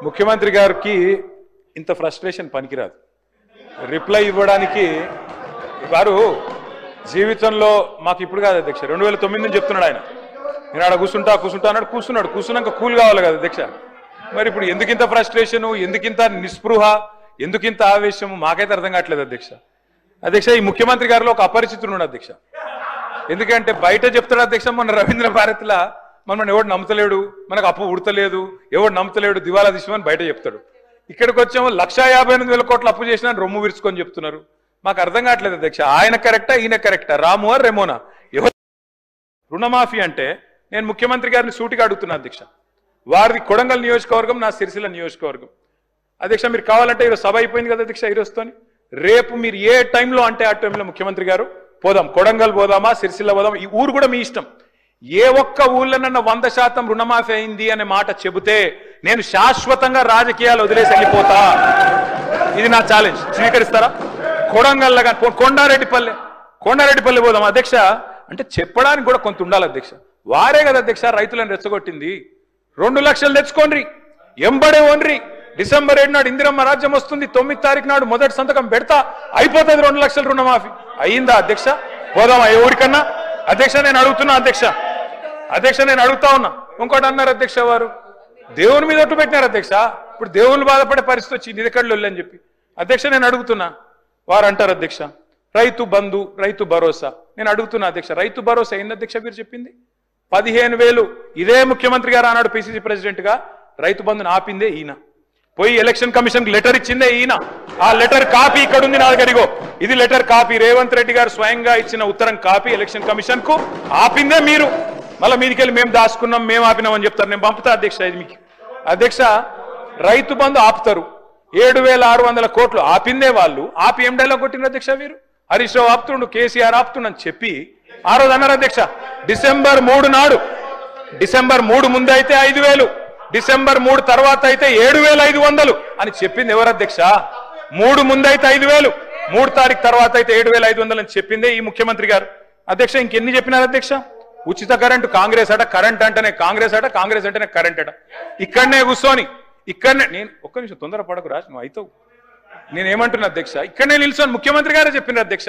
ముఖ్యమంత్రి గారికి ఇంత ఫ్రస్ట్రేషన్ పనికిరాదు. రిప్లై ఇవ్వడానికి వారు జీవితంలో మాకు ఇప్పుడు కాదు అధ్యక్ష, 2009 నుంచి చెప్తున్నాడు ఆయన. నేను ఆడ కూర్చుంటా అన్నాడు, కూర్చున్నాక కూల్ కావాలి కదా అధ్యక్ష. మరి ఇప్పుడు ఎందుకింత ఫ్రస్ట్రేషను, ఎందుకింత నిస్పృహ, ఎందుకింత ఆవేశము మాకైతే అర్థం కావట్లేదు అధ్యక్ష. ఈ ముఖ్యమంత్రి గారిలో ఒక అపరిచితుడు అధ్యక్ష. ఎందుకంటే బయట చెప్తాడు అధ్యక్ష, మొన్న రవీంద్ర భారతిలా మనల్ని ఎవడు నమ్ముతలేడు, మనకు అప్పు ఉడతలేదు, ఎవడు నమ్ముతలేడు, దివాలా తీసామని బయట చెప్తాడు. ఇక్కడికి వచ్చాము 1,58,000 కోట్ల అప్పు చేసినా రొమ్ము విరుచుకొని చెప్తున్నారు. మాకు అర్థం కావట్లేదు అధ్యక్ష, ఆయన కరెక్టా ఈయన కరెక్టా, రాము రెమోనా? ఎవరు రుణమాఫీ అంటే నేను ముఖ్యమంత్రి గారిని సూటిగా అడుగుతున్నా అధ్యక్ష. వారిది కొడంగల్ నియోజకవర్గం, నా సిరిసిల్ల నియోజకవర్గం. అధ్యక్ష మీరు కావాలంటే ఈరోజు సభ అయిపోయింది కదా అధ్యక్ష, ఈరోజుతోని రేపు మీరు ఏ టైంలో అంటే ఆ టైంలో ముఖ్యమంత్రి గారు పోదాం, కొడంగల్ పోదామా, సిరిసిల్ల పోదామా, ఈ ఊరు కూడా మీ ఇష్టం. ఏ ఒక్క ఊళ్ళనన్నా 100% రుణమాఫీ అయింది అనే మాట చెబితే నేను శాశ్వతంగా రాజకీయాలు వదిలేసి వెళ్ళిపోతా. ఇది నా ఛాలెంజ్, స్వీకరిస్తారా? కొడంగల్ కానీ కొండారెడ్డిపల్లి పోదాం అధ్యక్ష అంటే చెప్పడానికి కూడా కొంత ఉండాలి అధ్యక్ష. వారే కదా అధ్యక్ష రైతులను రెచ్చగొట్టింది. 2 లక్షలు తెచ్చుకోండి, ఎంబడే ఓన్రి, డిసెంబర్ 7 నాడు ఇందిరమ్మ రాజ్యం వస్తుంది, 9 తారీఖు నాడు మొదటి సంతకం పెడతా, అయిపోతుంది 2 లక్షల రుణమాఫీ. అయిందా అధ్యక్ష? పోదామా ఏ ఊరికన్నా? అధ్యక్ష నేను అడుగుతున్నా అధ్యక్ష నేను అడుగుతా ఉన్నా. ఇంకోటి అన్నారు అధ్యక్ష, వారు దేవుని మీద ఒట్టు పెట్టినారు అధ్యక్ష. ఇప్పుడు దేవుని బాధపడే పరిస్థితి వచ్చింది, ఇది ఎక్కడ అని చెప్పి. అధ్యక్ష నేను అడుగుతున్నా, వారు అంటారు అధ్యక్ష రైతు బంధు, రైతు భరోసా. నేను అడుగుతున్నా అధ్యక్ష, రైతు భరోసా ఏంది అధ్యక్ష మీరు చెప్పింది? 15,000 ఇదే ముఖ్యమంత్రి గారు ఆనాడు పిసిసి ప్రెసిడెంట్ గా రైతు బంధుని ఆపిందే ఈయన. పోయి ఎలక్షన్ కమిషన్ కి లెటర్ ఇచ్చిందే ఈయన. ఆ లెటర్ కాపీ ఇక్కడ ఉంది నా దగ్గర. ఇది లెటర్ కాపీ, రేవంత్ రెడ్డి గారు స్వయంగా ఇచ్చిన ఉత్తరం కాపీ ఎలక్షన్ కమిషన్ కు. ఆపిందే మీరు. మళ్ళీ మీదికెళ్ళి మేము దాచుకున్నాం, మేము ఆపినామని చెప్తారు. నేను పంపుతా అధ్యక్ష ఇది మీకు. అధ్యక్ష రైతు బంధు ఆపుతారు, 7,600 కోట్లు ఆపిందే వాళ్ళు. ఆపి ఏం డైలాగ్ కొట్టిన అధ్యక్ష వీరు? హరీష్ రావు ఆపుతుండు, కేసీఆర్ ఆపుతుండని చెప్పి ఆ రోజు అన్నారు అధ్యక్ష. డిసెంబర్ 3 నాడు, డిసెంబర్ 3 ముందు అయితే 5,000, డిసెంబర్ 3 తర్వాత అయితే 7,500 అని చెప్పింది ఎవరు అధ్యక్ష? 3 ముందు అయితే 5,000, 3 తారీఖు తర్వాత అయితే 7,500 అని చెప్పిందే ఈ ముఖ్యమంత్రి గారు. అధ్యక్ష ఇంకెన్ని చెప్పినారు అధ్యక్ష? ఉచిత కరెంటు కాంగ్రెస్ అట, కరెంట్ అంటేనే కాంగ్రెస్ అట, కాంగ్రెస్ అంటేనే కరెంట్ అట. ఇక్కడనే కూర్చొని నేను ఒక్క నిమిషం తొందరపడకు రాజు, నువ్వు అవుతావు. నేనేమంటున్నా అధ్యక్ష, ఇక్కడనే నిల్చొని ముఖ్యమంత్రి గారే చెప్పినారు అధ్యక్ష.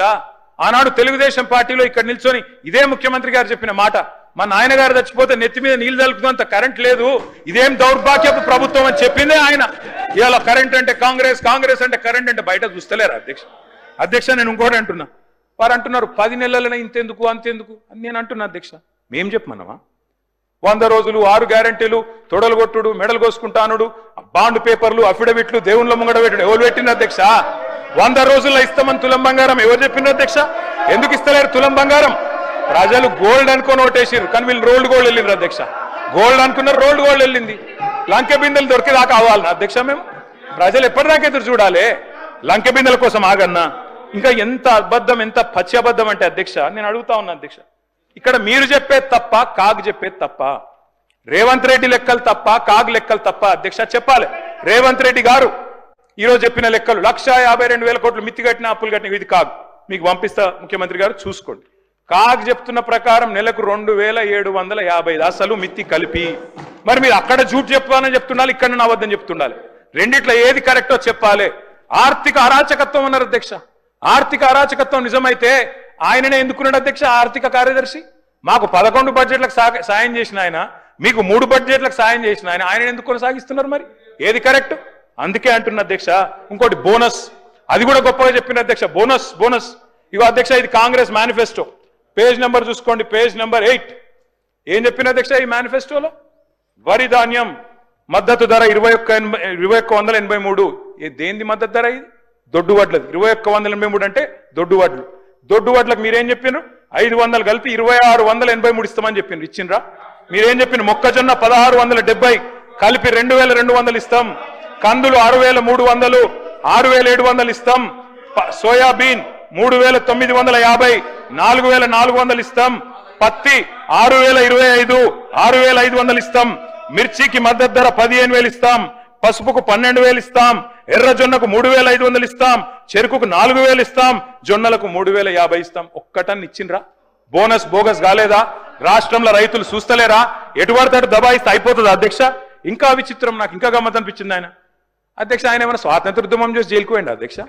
ఆనాడు తెలుగుదేశం పార్టీలో ఇక్కడ నిల్చొని ఇదే ముఖ్యమంత్రి గారు చెప్పిన మాట, మా నాయన గారు చచ్చిపోతే నెత్తి మీద నీళ్లు తలుపుతుందంత కరెంట్ లేదు, ఇదేం దౌర్భాగ్యపు ప్రభుత్వం అని చెప్పిందే ఆయన. ఇవాళ కరెంట్ అంటే కాంగ్రెస్, కాంగ్రెస్ అంటే కరెంట్ అంటే బయట చూస్తలేరు అధ్యక్ష. నేను ఇంకోటి అంటున్నా, వారు అంటున్నారు 10 నెలలైనా ఇంతెందుకు అంతెందుకు అని నేను అంటున్నా అధ్యక్ష. మేం చెప్పమన్నావా? 100 రోజులు, 6 గ్యారంటీలు, తొడలు కొట్టుడు, మెడలు కోసుకుంటానుడు, బాండ్ పేపర్లు, అఫిడవిట్లు, దేవుళ్ళ ముంగడ పెట్టుడు ఎవరు పెట్టిన అధ్యక్ష? 100 రోజుల్లో ఇస్తామని తులం బంగారం ఎవరు చెప్పిండ్రు అధ్యక్ష? ఎందుకు ఇస్తలేరు తులం బంగారం? ప్రజలు గోల్డ్ అనుకొని ఓటేసిరు, కానీ వీళ్ళు రోల్డ్ గోల్డ్ వెళ్ళిండ్రు అధ్యక్ష. గోల్డ్ అనుకున్నారు, రోల్డ్ గోల్డ్ వెళ్ళింది. లంకె బిందెలు దొరికేదాకా అవ్వాలన్నా అధ్యక్ష మేము? ప్రజలు ఎప్పటిదాకా ఎదురు చూడాలి? లంకె బిందెల కోసం ఆగన్నా? ఇంకా ఎంత అబద్ధం, ఎంత పచ్చి అబద్ధం అంటే అధ్యక్ష నేను అడుగుతా ఉన్నా అధ్యక్ష, ఇక్కడ మీరు చెప్పేది తప్ప, కాగ్ చెప్పేది తప్ప? రేవంత్ రెడ్డి లెక్కలు తప్ప, కాగ్ లెక్కలు తప్ప అధ్యక్ష? చెప్పాలి. రేవంత్ రెడ్డి గారు ఈరోజు చెప్పిన లెక్కలు 1,52,000 కోట్లు మిత్తి కట్టిన, అప్పులు కట్టిన, ఇది కాగ్. మీకు పంపిస్తా ముఖ్యమంత్రి గారు చూసుకోండి. కాగ్ చెప్తున్న ప్రకారం నెలకు 2,750 అసలు మిత్తి కలిపి. మరి మీరు అక్కడ జూట్ చెప్పాలని చెప్తుండాలి, ఇక్కడ నవద్దని చెప్తుండాలి. రెండిట్లో ఏది కరెక్టో చెప్పాలి. ఆర్థిక అరాచకత్వం అన్నారు అధ్యక్ష. ఆర్థిక అరాచకత్వం నిజమైతే ఆయననే ఎందుకున్నాడు అధ్యక్ష ఆర్థిక కార్యదర్శి? మాకు 11 బడ్జెట్లకు సాయం చేసిన ఆయన, మీకు 3 బడ్జెట్లకు సాయం చేసిన ఆయన ఎందుకు కొనసాగిస్తున్నారు? మరి ఏది కరెక్ట్? అందుకే అంటున్న అధ్యక్ష. ఇంకోటి బోనస్, అది కూడా గొప్పగా చెప్పిన అధ్యక్ష. బోనస్ ఇగో అధ్యక్ష, ఇది కాంగ్రెస్ మేనిఫెస్టో. పేజ్ నెంబర్ చూసుకోండి, పేజ్ నెంబర్ 8. ఏం చెప్పిన అధ్యక్ష ఈ మేనిఫెస్టోలో? వరి ధాన్యం మద్దతు ధర 2183. దేనిది మద్దతు ధర? ఇది దొడ్డు వడ్లది. 2183 అంటే దొడ్డు వడ్లు. దొడ్డు వడ్లకు మీరేం చెప్పినారు? 500 కలిపి 2,683 ఇస్తామని చెప్పిండ్రు. ఇచ్చిండ్రా? మీరేం చెప్పిన? మొక్కజొన్న 1,670 కలిపి 2,200 ఇస్తాం. కందులు 6,300, 6,700 ఇస్తాం. సోయాబీన్ 3,950, 4,400 ఇస్తాం. పత్తి 6,025, 6,500 ఇస్తాం. మిర్చికి మద్దతు ధర 15,000 ఇస్తాం. పసుపుకు 12,000 ఇస్తాం. ఎర్రజొన్నకు 3,500 ఇస్తాం. చెరుకుకు 4,000 ఇస్తాం. జొన్నలకు 3,050 ఇస్తాం. ఒక్కటన్ని ఇచ్చిండ్రా? బోనస్ బోగస్ కాలేదా? రాష్ట్రంలో రైతులు చూస్తలేరా? ఎటువడతాడు దబాయిస్తే అయిపోతుంది అధ్యక్ష. ఇంకా విచిత్రం, నాకు ఇంకా గమ్మత్ అనిపించింది ఆయన. అధ్యక్ష ఆయన ఏమైనా స్వాతంత్ర ఉద్యమం చేసి జైలుకు పోయింది అధ్యక్ష?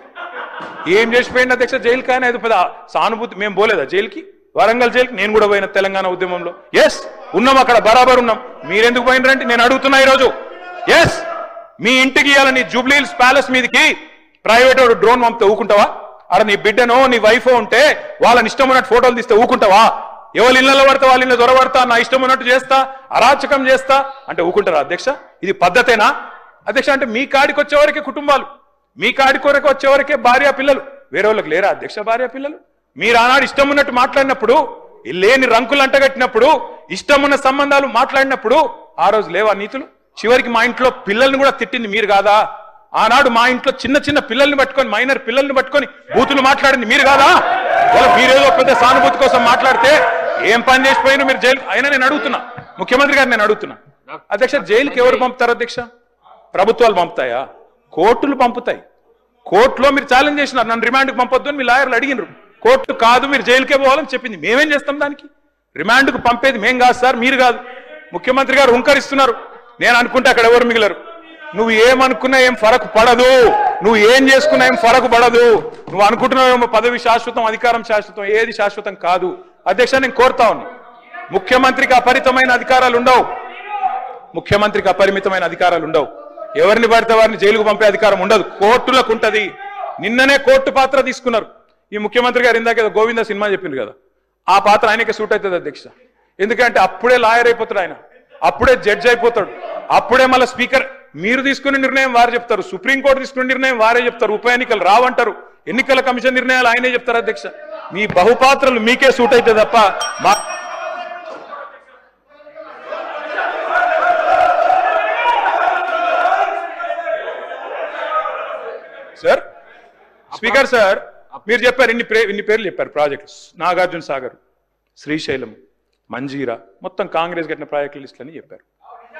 ఏం చేసిపోయింది అధ్యక్ష జైలుకి? ఆయన ఏదో పెద్ద సానుభూతి. మేము పోలేదా జైలుకి? వరంగల్ జైలుకి నేను కూడా పోయిన తెలంగాణ ఉద్యమంలో. ఎస్ ఉన్నాం, అక్కడ బరాబర్ ఉన్నాం. మీరెందుకు పోయినరంటే నేను అడుగుతున్నా ఈరోజు. ఎస్ మీ ఇంటికి ఇవ్వాలని జూబ్లీ హిల్స్ ప్యాలెస్ మీదకి ప్రైవేట్ వాడు డ్రోన్ పంపితే ఊకుంటావా? అక్కడ నీ బిడ్డనో నీ వైఫో ఉంటే వాళ్ళని ఇష్టం ఉన్నట్టు ఫోటోలు తీస్తే ఊకుంటావా? ఎవరి ఇళ్లలో పడతా వాళ్ళ ఇళ్ళ దొరబడతా, నా ఇష్టం ఉన్నట్టు చేస్తా, అరాచకం చేస్తా అంటే ఊకుంటారా అధ్యక్ష? ఇది పద్ధతేనా అధ్యక్ష? అంటే మీ కాడికి వచ్చేవరకే కుటుంబాలు, మీ కాడికి వరకు వచ్చేవరకే భార్య పిల్లలు, వేరే వాళ్ళకి లేరా అధ్యక్ష భార్య పిల్లలు? మీరు ఆనాడు ఇష్టం ఉన్నట్టు మాట్లాడినప్పుడు, లేని రంకులు అంటగట్టినప్పుడు, ఇష్టం ఉన్న సంబంధాలు మాట్లాడినప్పుడు ఆ రోజు లేవా నీతులు? చివరికి మా ఇంట్లో పిల్లల్ని కూడా తిట్టింది మీరు కాదా? ఆనాడు మా ఇంట్లో చిన్న చిన్న పిల్లల్ని పట్టుకొని, మైనర్ పిల్లల్ని పట్టుకొని బూతులు మాట్లాడింది మీరు కాదా? మీరేదో పెద్ద సానుభూతి కోసం మాట్లాడితే ఏం పని చేసిపోయినా మీరు జైలు. అయినా నేను అడుగుతున్నా ముఖ్యమంత్రి గారు, నేను అడుగుతున్నా అధ్యక్ష, జైలుకి ఎవరు పంపుతారు అధ్యక్ష? ప్రభుత్వాలు పంపుతాయా? కోర్టులు పంపుతాయి. కోర్టులో మీరు ఛాలెంజ్ చేసినారు, నన్ను రిమాండ్కి పంపొద్దు అని మీ లాయర్లు అడిగినారు. కోర్టు కాదు మీరు జైలుకే పోవాలని చెప్పింది. మేమేం చేస్తాం దానికి? రిమాండ్కు పంపేది మేం కాదు సార్, మీరు కాదు. ముఖ్యమంత్రి గారు హుంకరిస్తున్నారు. నేను అనుకుంటే అక్కడ ఎవరు మిగిలరు. నువ్వు ఏమనుకున్నా ఏం ఫరకు పడదు, నువ్వు ఏం చేసుకున్నా ఏం ఫరకు పడదు. నువ్వు అనుకుంటున్నావేమో పదవి శాశ్వతం, అధికారం శాశ్వతం, ఏది శాశ్వతం కాదు అధ్యక్ష. నేను కోరుతా ఉన్నా, ముఖ్యమంత్రికి అపరిమితమైన అధికారాలు ఉండవు. ముఖ్యమంత్రికి అపరిమితమైన అధికారాలు ఉండవు. ఎవరిని పడితే వారిని జైలుకు పంపే అధికారం ఉండదు, కోర్టులకు ఉంటది. నిన్ననే కోర్టు పాత్ర తీసుకున్నారు ఈ ముఖ్యమంత్రి గారు. ఇందాక గోవింద సినిమా చెప్పింది కదా, ఆ పాత్ర ఆయనకే సూట్ అవుతుంది అధ్యక్ష. ఎందుకంటే అప్పుడే లాయర్ అయిపోతాడు ఆయన, అప్పుడే జడ్జి అయిపోతాడు, అప్పుడే మళ్ళీ స్పీకర్. మీరు తీసుకునే నిర్ణయం వారు చెప్తారు, సుప్రీంకోర్టు తీసుకునే నిర్ణయం వారే చెప్తారు, ఉప ఎన్నికలు రావంటారు, ఎన్నికల కమిషన్ నిర్ణయాలు ఆయనే చెప్తారు అధ్యక్ష. మీ బహుపాత్రలు మీకే సూట్ అయితే తప్ప మా సార్ స్పీకర్ సార్ మీరు చెప్పారు, ఇన్ని పేర్లు చెప్పారు ప్రాజెక్ట్స్. నాగార్జున సాగర్, శ్రీశైలం, మంజీరా, మొత్తం కాంగ్రెస్ కట్టిన ప్రాజెక్టుల లిస్టులు అని చెప్పారు.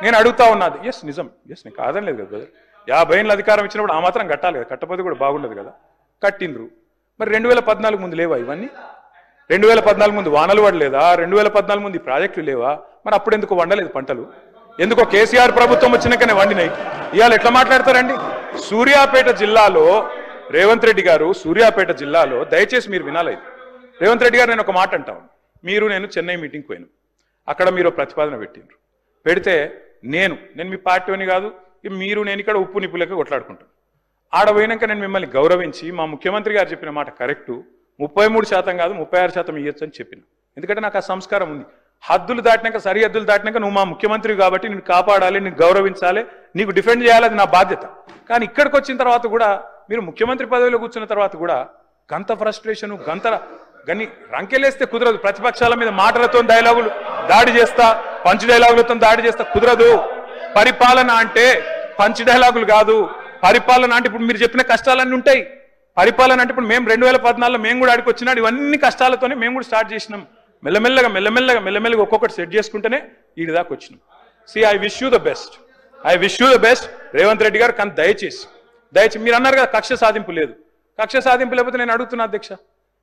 నేను అడుగుతా ఉన్నది, ఎస్ నిజం, ఎస్ నేను కాదని లేదు కదా బ్రదర్. 50 ఏళ్ళ అధికారం ఇచ్చినప్పుడు ఆ మాత్రం కట్టాలి కదా, కట్టకపోతే కూడా బాగుండదు కదా. కట్టిండ్రు. మరి 2014 ముందు లేవా ఇవన్నీ? 2014 ముందు వానలు పడలేదా? 2014 ముందు ఈ ప్రాజెక్టులు లేవా? మరి అప్పుడు ఎందుకు వండలేదు పంటలు? ఎందుకో కేసీఆర్ ప్రభుత్వం వచ్చినాకనే వండినాయి. ఇవాళ ఎట్లా మాట్లాడతారండి? సూర్యాపేట జిల్లాలో రేవంత్ రెడ్డి గారు, సూర్యాపేట జిల్లాలో దయచేసి మీరు వినాలి. రేవంత్ రెడ్డి గారు నేను ఒక మాట అంటాను. నేను చెన్నై మీటింగ్కి పోయాను, అక్కడ మీరు ప్రతిపాదన పెట్టిండ్రు. పెడితే నేను మీ పార్టీని కాదు, మీరు నేను ఇక్కడ ఉప్పు నిప్పులకి కొట్లాడుకుంటాను. ఆడ పోయినాక నేను మిమ్మల్ని గౌరవించి మా ముఖ్యమంత్రి గారు చెప్పిన మాట కరెక్టు, 33% కాదు 36% ఇవ్వచ్చు అని చెప్పిన. ఎందుకంటే నాకు ఆ సంస్కారం ఉంది. హద్దులు దాటినాక, సరిహద్దులు దాటినాక నువ్వు మా ముఖ్యమంత్రి కాబట్టి నేను కాపాడాలి, నేను గౌరవించాలి, నీకు డిఫెండ్ చేయాలి, అది నా బాధ్యత. కానీ ఇక్కడికి వచ్చిన తర్వాత కూడా మీరు ముఖ్యమంత్రి పదవిలో కూర్చున్న తర్వాత కూడా గంత ఫ్రస్ట్రేషను, గని రంకెలేస్తే కుదరదు. ప్రతిపక్షాల మీద మాటలతో డైలాగులు దాడి చేస్తా, పంచ్ డైలాగులతో దాడి చేస్తా కుదరదు. పరిపాలన అంటే పంచ్ డైలాగులు కాదు. పరిపాలన అంటే ఇప్పుడు మీరు చెప్పిన కష్టాలన్నీ ఉంటాయి. పరిపాలన అంటే ఇప్పుడు మేము 2014లో మేము కూడా ఆడికి వచ్చినాడు, ఇవన్నీ కష్టాలతోనే మేము కూడా స్టార్ట్ చేసినాం. మెల్లమెల్లగా ఒక్కొక్కటి సెట్ చేసుకుంటేనే ఈ దాకా వచ్చినాం. I wish you the best Revanth Reddy గారు. కానీ దయచేసి మీరు అన్నారు కదా కక్ష సాధింపు లేదు. కక్ష సాధింపు లేకపోతే నేను అడుగుతున్నా అధ్యక్ష,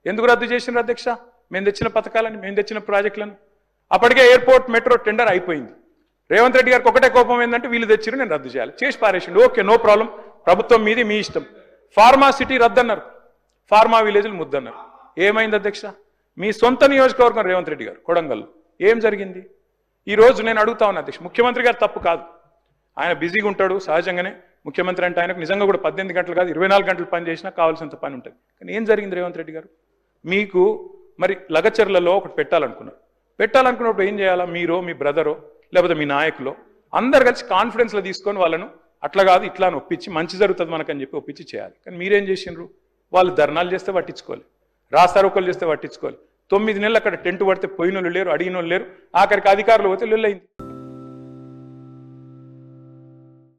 ఎందుకు రద్దు చేసినారు అధ్యక్ష? మేము తెచ్చిన పథకాలని, మేము తెచ్చిన ప్రాజెక్టులను. అప్పటికే ఎయిర్పోర్ట్ మెట్రో టెండర్ అయిపోయింది. రేవంత్ రెడ్డి గారికి ఒకటే కోపం ఏంటంటే వీళ్ళు తెచ్చిరు, నేను రద్దు చేయాలి, చేసి పారేసిండు. ఓకే, నో ప్రాబ్లం, ప్రభుత్వం మీది, మీ ఇష్టం. ఫార్మా సిటీ రద్దన్నారు, ఫార్మా విలేజ్లు ముద్దన్నారు. ఏమైంది అధ్యక్ష? మీ సొంత నియోజకవర్గం రేవంత్ రెడ్డి గారు కొడంగల్, ఏం జరిగింది? ఈ రోజు నేను అడుగుతా ఉన్నా అధ్యక్ష, ముఖ్యమంత్రి గారు తప్పు కాదు, ఆయన బిజీగా ఉంటాడు సహజంగానే. ముఖ్యమంత్రి అంటే ఆయనకు నిజంగా కూడా 18 గంటలు కాదు 24 గంటలు పని చేసినా కావాల్సినంత పని ఉంటుంది. కానీ ఏం జరిగింది రేవంత్ రెడ్డి గారు? మీకు మరి లగచర్లలో ఒకటి పెట్టాలనుకున్నప్పుడు ఏం చేయాలా? మీరో, మీ బ్రదరో, లేకపోతే మీ నాయకులో అందరు కలిసి కాన్ఫిడెన్స్లో తీసుకొని వాళ్ళను అట్లా కాదు ఇట్లా అని ఒప్పించి మంచి జరుగుతుంది మనకని చెప్పి ఒప్పించి చేయాలి. కానీ మీరేం చేసిండ్రు? వాళ్ళు ధర్నాలు చేస్తే పట్టించుకోవాలి, రాస్తారోకలు చేస్తే పట్టించుకోవాలి. 9 నెలలు అక్కడ టెంట్ పడితే పోయిన వాళ్ళు లేరు, అడిగిన వాళ్ళు లేరు. ఆఖరికి అధికారులు పోతే లొల్లయింది.